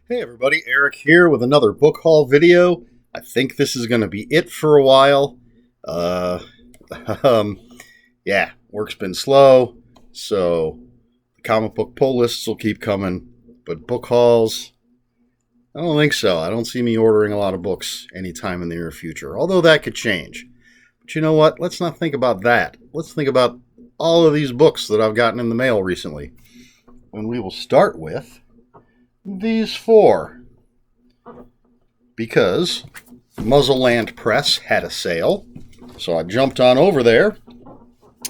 Hey everybody, Eric here with another book haul video. I think this is going to be it for a while. Uh, um, yeah, work's been slow, so the comic book pull lists will keep coming, but book hauls, I don't think so. I don't see me ordering a lot of books anytime in the near future, although that could change. But you know what? Let's not think about that. Let's think about all of these books that I've gotten in the mail recently. And we will start with these four, because Muzzleland Press had a sale. So I jumped on over there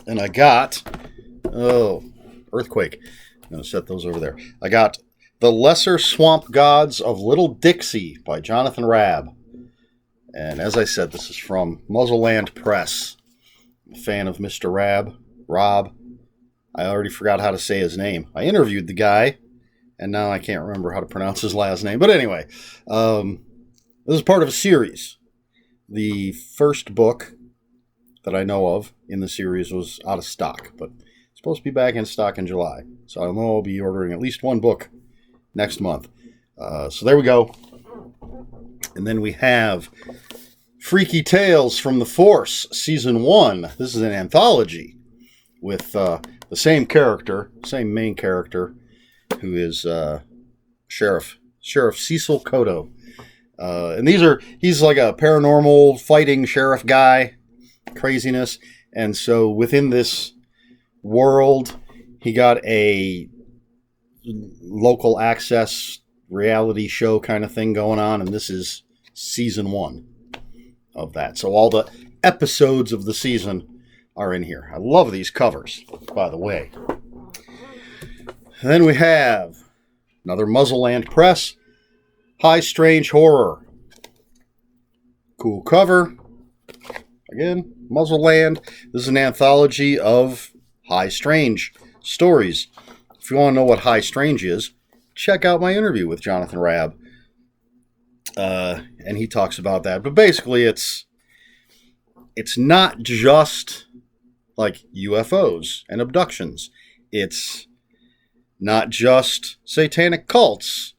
and I got, earthquake. I'm going to set those over there. I got The Lesser Swamp Gods of Little Dixie by Jonathan Rabb. And as I said, this is from Muzzleland Press. I'm a fan of Mr. Rob. I already forgot how to say his name. I interviewed the guy, and now I can't remember how to pronounce his last name. But anyway, this is part of a series. The first book that I know of in the series was out of stock, but it's supposed to be back in stock in July. So I know I'll be ordering at least one book next month. So there we go. And then we have Freaky Tales from the Force, Season 1. This is an anthology with the same main character, who is Sheriff Cecil Kodo. And he's like a paranormal fighting sheriff guy, craziness. And so within this world, he got a local access reality show kind of thing going on. And this is season 1 of that. So all the episodes of the season are in here. I love these covers, by the way. And then we have another Muzzleland Press, High Strange Horror. Cool cover. Again, Muzzleland. This is an anthology of high strange stories. If you want to know what high strange is, check out my interview with Jonathan Rabb. And he talks about that. But basically, it's not just like UFOs and abductions. It's not just satanic cults.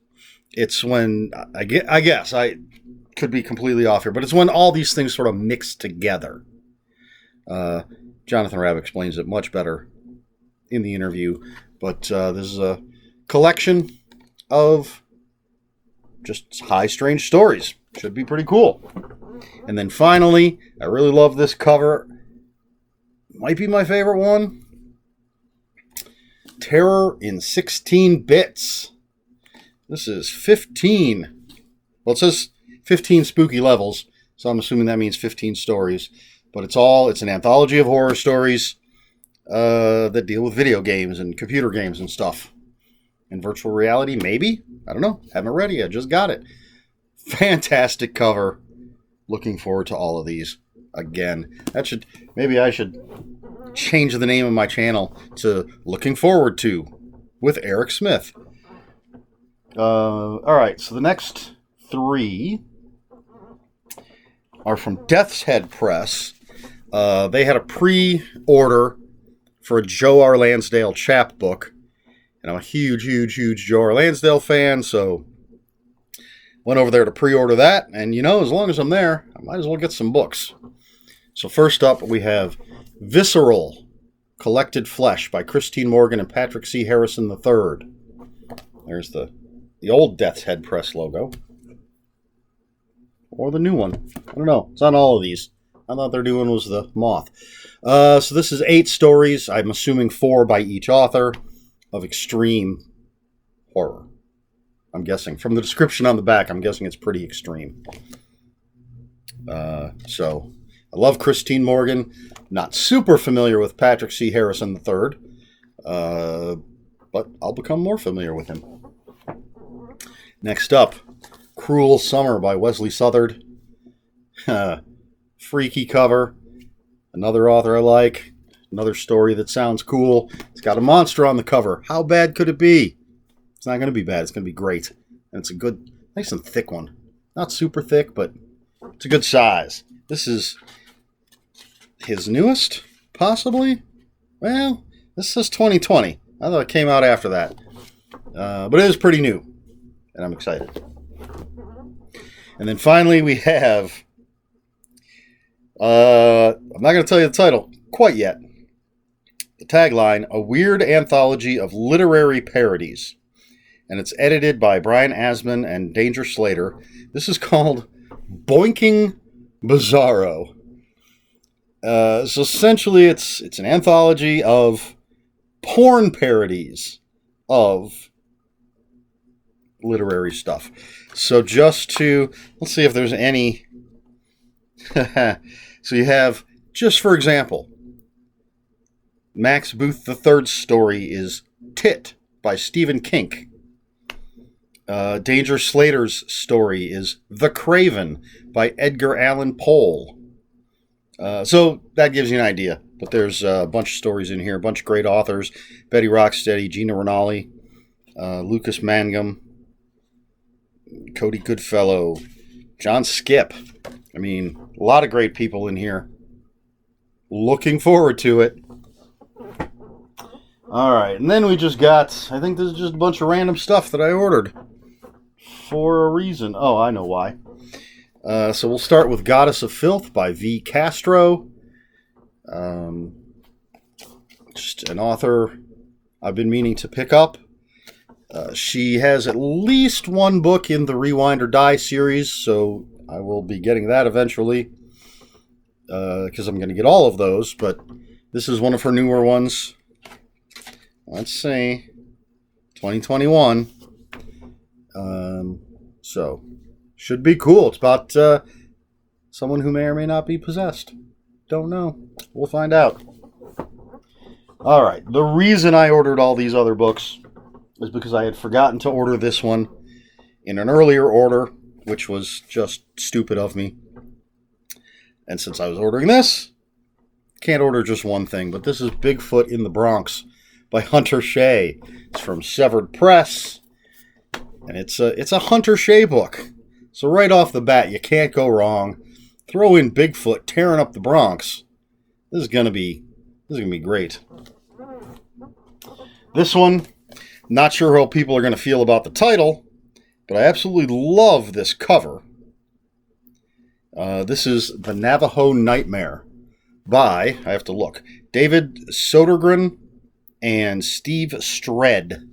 It's when, I guess, I could be completely off here, but it's when all these things sort of mix together. Jonathan Rabb explains it much better in the interview, but this is a collection of just high strange stories. Should be pretty cool. And then finally, I really love this cover. Might be my favorite one. Terror in 16 Bits. This is 15. Well, it says 15 spooky levels, so I'm assuming that means 15 stories. But it's an anthology of horror stories that deal with video games and computer games and stuff. And virtual reality, maybe? I don't know. Haven't read it yet. Just got it. Fantastic cover. Looking forward to all of these. Again, maybe I should change the name of my channel to Looking Forward To with Eric Smith. All right, so the next 3 are from Death's Head Press. They had a pre-order for a Joe R. Lansdale chapbook, and I'm a huge Joe R. Lansdale fan, so went over there to pre-order that, and as long as I'm there, I might as well get some books. So first up, we have Visceral, Collected Flesh by Christine Morgan and Patrick C. Harrison III. There's the old Death's Head Press logo. Or the new one. I don't know. It's on all of these. I thought their new one was the Moth. So this is 8 stories, I'm assuming 4 by each author, of extreme horror. I'm guessing. From the description on the back, I'm guessing it's pretty extreme. So I love Christine Morgan. Not super familiar with Patrick C. Harrison III. But I'll become more familiar with him. Next up, Cruel Summer by Wesley Southard. Freaky cover. Another author I like. Another story that sounds cool. It's got a monster on the cover. How bad could it be? It's not going to be bad. It's going to be great. And it's a good, nice and thick one. Not super thick, but it's a good size. This is his newest, possibly? Well, this says 2020. I thought it came out after that. But it is pretty new. and I'm excited. And then finally we have, I'm not going to tell you the title quite yet. The tagline, A Weird Anthology of Literary Parodies. And it's edited by Brian Asman and Danger Slater. This is called Boinking Bizarro. So essentially it's an anthology of porn parodies of literary stuff. So let's see if there's any. So you have, just for example, Max Booth III's story is Tit by Stephen King. Danger Slater's story is The Craven by Edgar Allan Poe. So that gives you an idea. But there's a bunch of stories in here, a bunch of great authors. Betty Rocksteady, Gina Rinaldi, Lucas Mangum, Cody Goodfellow, John Skip. I mean, a lot of great people in here. Looking forward to it. All right, and then we just got, I think this is just a bunch of random stuff that I ordered for a reason. Oh, I know why. So we'll start with Goddess of Filth by V. Castro. Just an author I've been meaning to pick up. She has at least one book in the Rewind or Die series, so I will be getting that eventually, because I'm going to get all of those, but this is one of her newer ones. Let's see, 2021. So, should be cool. It's about someone who may or may not be possessed. Don't know. We'll find out. All right. The reason I ordered all these other books is because I had forgotten to order this one in an earlier order, which was just stupid of me. And since I was ordering this, can't order just one thing. But this is Bigfoot in the Bronx by Hunter Shea. It's from Severed Press. And it's a Hunter Shea book. So right off the bat, you can't go wrong. Throw in Bigfoot tearing up the Bronx. This is gonna be great. This one, not sure how people are gonna feel about the title, but I absolutely love this cover. This is The Navajo Nightmare by, I have to look, David Sodergren and Steve Stred.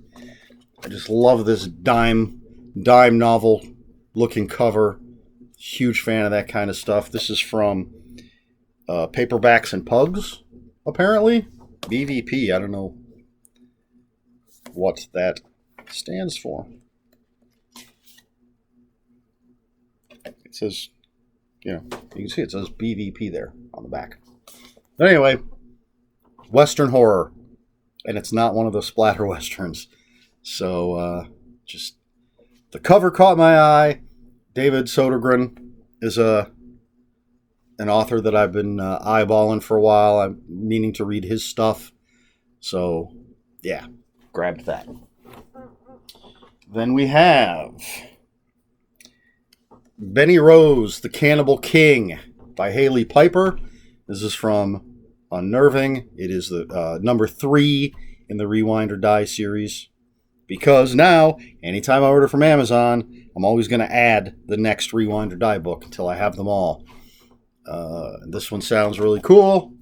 I just love this dime novel looking cover. Huge fan of that kind of stuff. This is from Paperbacks and Pugs, apparently. BVP, I don't know what that stands for. It says, you can see it says BVP there on the back. But anyway, Western horror. And it's not one of the splatter westerns. So, just the cover caught my eye. David Sodergren is an author that I've been eyeballing for a while. I'm meaning to read his stuff. So, yeah, grabbed that. Then we have Benny Rose, The Cannibal King by Haley Piper. This is from Unnerving. It is the number 3 in the Rewind or Die series. Because now, anytime I order from Amazon, I'm always going to add the next Rewind or Die book until I have them all. This one sounds really cool.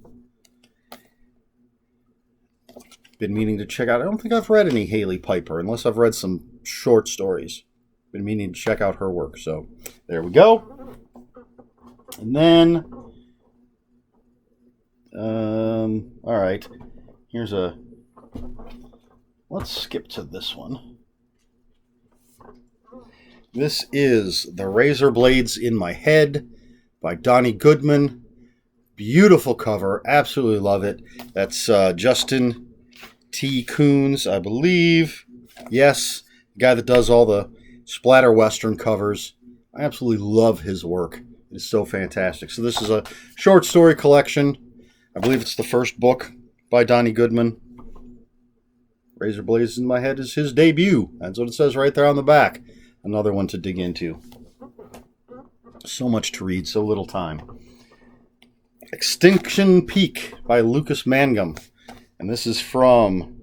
Been meaning to check out. I don't think I've read any Haley Piper, unless I've read some short stories. Been meaning to check out her work. So, there we go. And then, all right. Let's skip to this one. This is The Razor Blades in My Head by Donnie Goodman. Beautiful cover. Absolutely love it. That's Justin T. Coons, I believe. Yes, the guy that does all the splatter western covers. I absolutely love his work. It is so fantastic. So this is a short story collection. I believe it's the first book by Donnie Goodman. Razor Blades in My Head is his debut. That's what it says right there on the back. Another one to dig into. So much to read, so little time. Extinction Peak by Lucas Mangum. And this is from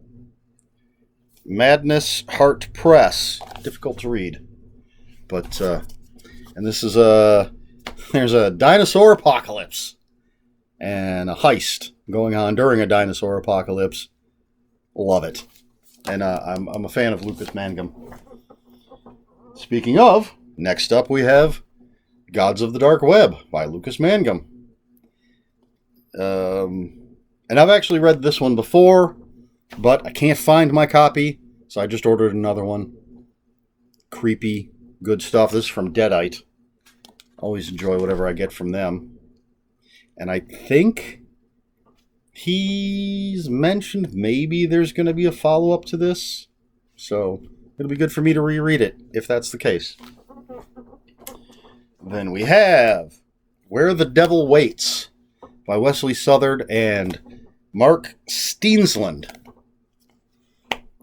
Madness Heart Press. Difficult to read. but and this is there's a dinosaur apocalypse and a heist going on during a dinosaur apocalypse. Love it. And I'm a fan of Lucas Mangum. Speaking of, next up we have Gods of the Dark Web by Lucas Mangum. And I've actually read this one before, but I can't find my copy, so I just ordered another one. Creepy, good stuff. This is from Deadite. Always enjoy whatever I get from them. And I think he's mentioned maybe there's going to be a follow-up to this. So it'll be good for me to reread it, if that's the case. Then we have Where the Devil Waits by Wesley Southard and Mark Steensland.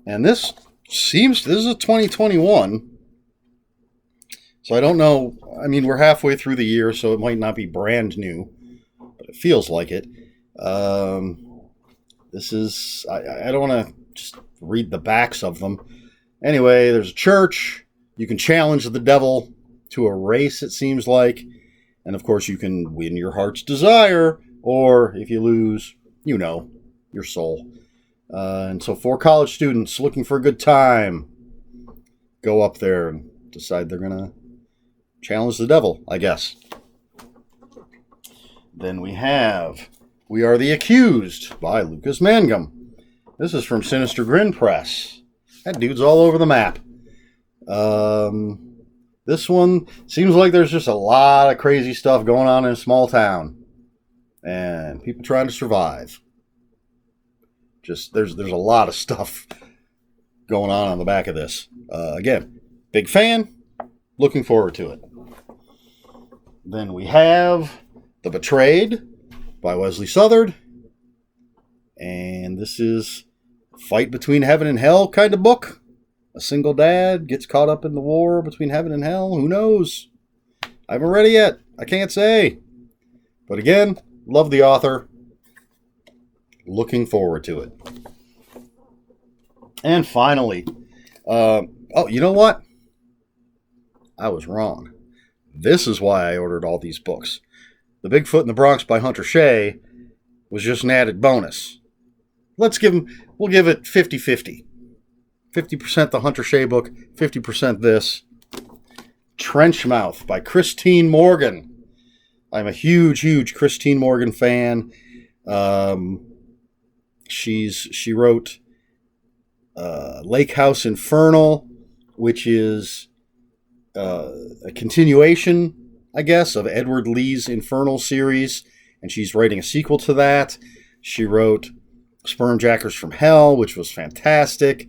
And this is a 2021. So I don't know. I mean, we're halfway through the year, so it might not be brand new, but it feels like it. This is, I don't want to just read the backs of them. Anyway, there's a church. You can challenge the devil to a race, it seems like. And of course, you can win your heart's desire, or if you lose, your soul. And so 4 college students looking for a good time go up there and decide they're going to challenge the devil, I guess. Then we have We Are the Accused by Lucas Mangum. This is from Sinister Grin Press. That dude's all over the map. This one seems like there's just a lot of crazy stuff going on in a small town. And people trying to survive. Just there's a lot of stuff going on the back of this. Again, big fan. Looking forward to it. Then we have The Betrayed by Wesley Southard. And this is a fight between heaven and hell kind of book. A single dad gets caught up in the war between heaven and hell. Who knows? I haven't read it yet. I can't say. But again, love the author. Looking forward to it. And finally, you know what? I was wrong. This is why I ordered all these books. The Bigfoot in the Bronx by Hunter Shea was just an added bonus. We'll give it 50-50. 50% the Hunter Shea book, 50% this. Trenchmouth by Christine Morgan. I'm a huge Christine Morgan fan. She wrote Lake House Infernal, which is a continuation, I guess, of Edward Lee's Infernal series, and she's writing a sequel to that. She wrote Spermjackers from Hell, which was fantastic.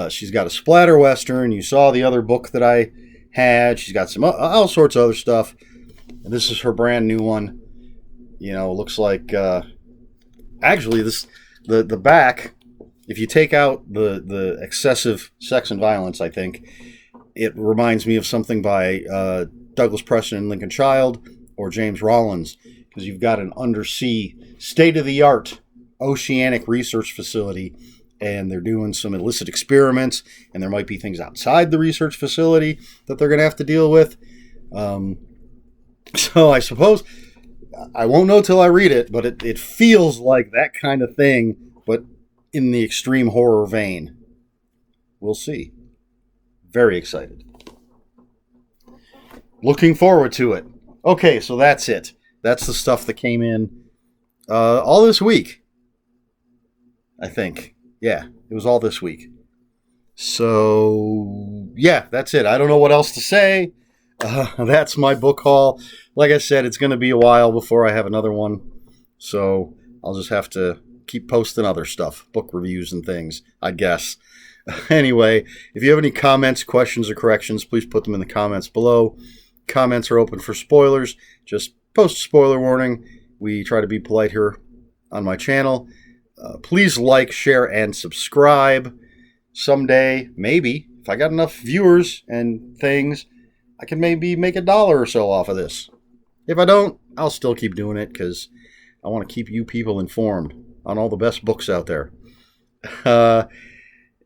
She's got a splatter western. You saw the other book that I had. She's got some all sorts of other stuff. And this is her brand new one. Looks like actually the back. If you take out the excessive sex and violence, I think it reminds me of something by Douglas Preston and Lincoln Child or James Rollins, because you've got an undersea, state-of-the-art oceanic research facility, and they're doing some illicit experiments, and there might be things outside the research facility that they're going to have to deal with. So I suppose I won't know till I read it, but it feels like that kind of thing, but in the extreme horror vein. We'll see. Very excited. Looking forward to it. Okay, so that's it. That's the stuff that came in all this week, I think. Yeah, it was all this week. So, yeah, that's it. I don't know what else to say. That's my book haul. Like I said, it's going to be a while before I have another one. So I'll just have to keep posting other stuff, book reviews and things, I guess. Anyway, if you have any comments, questions, or corrections, please put them in the comments below. Comments are open for spoilers. Just post a spoiler warning. We try to be polite here on my channel. Please like, share, and subscribe. Someday, maybe, if I got enough viewers and things, I can maybe make $1 or so off of this. If I don't, I'll still keep doing it because I want to keep you people informed on all the best books out there.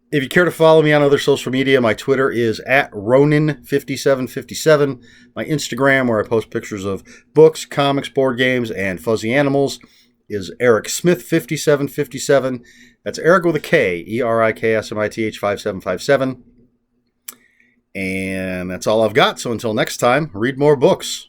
If you care to follow me on other social media, my Twitter is at Ronin5757. My Instagram, where I post pictures of books, comics, board games, and fuzzy animals, is Eric Smith 5757. That's Eric with a K, ERIKSMITH 5757. And that's all I've got. So until next time, read more books.